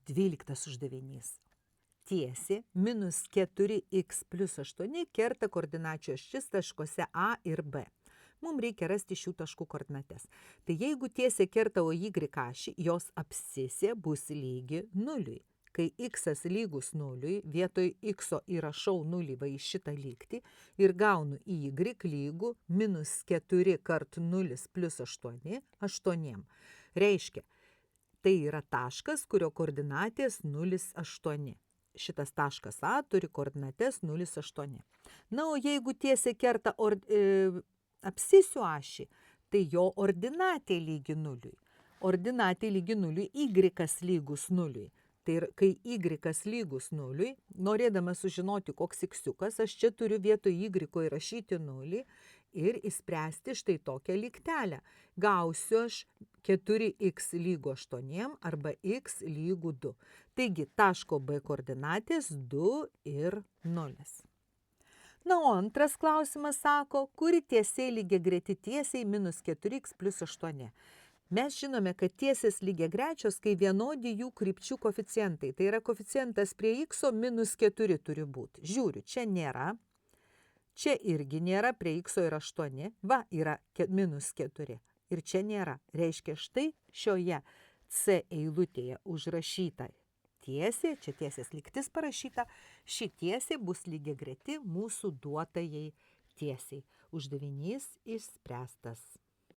12 uždavinys. Tiesė minus 4x plus 8 kerta koordinačių ašis taškuose A ir B. Mums reikia rasti šių taškų koordinates. Tai jeigu tiesė kerta OY ašį, jos abscisė bus lygi nuliui. Kai x lygus nuliui, vietoj x įrašau nulį va į šitą lygtį ir gaunu y lygų minus 4 kart 0 plus 8, 8. Reiškia, tai yra taškas, kurio koordinatės 0,8. Šitas taškas A turi koordinates 0,8. Na, o jeigu tiesė kerta abscisių ašį, tai jo ordinatė lygi nuliui. Ordinatė lygi nuliui, y lygus nuliui. Tai ir kai y lygus nuliui, norėdama sužinoti, koks iksiukas, aš čia turiu vietoj y įrašyti nulį ir įspręsti štai tokią lygtelę. Gausiu aš 4x lygu 8 arba x lygu 2. Taigi taško B koordinatės 2 ir 0. Na, o antras klausimas sako, kuri tiesiai lygiagreti tiesiai minus 4x plus 8. Mes žinome, kad tiesės lygiagrečios, kai vienodi jų krypčių koeficientai. Tai yra koeficientas prie x minus 4 turi būti. Žiūriu, čia nėra. Čia irgi nėra, prie x yra 8, va yra minus 4. Ir čia nėra. Reiškia, štai šioje C eilutėje užrašyta tiesė, čia tiesės lygtis parašyta, ši tiesė bus lygiagreti mūsų duotajai tiesiai. Uždavinys išspręstas.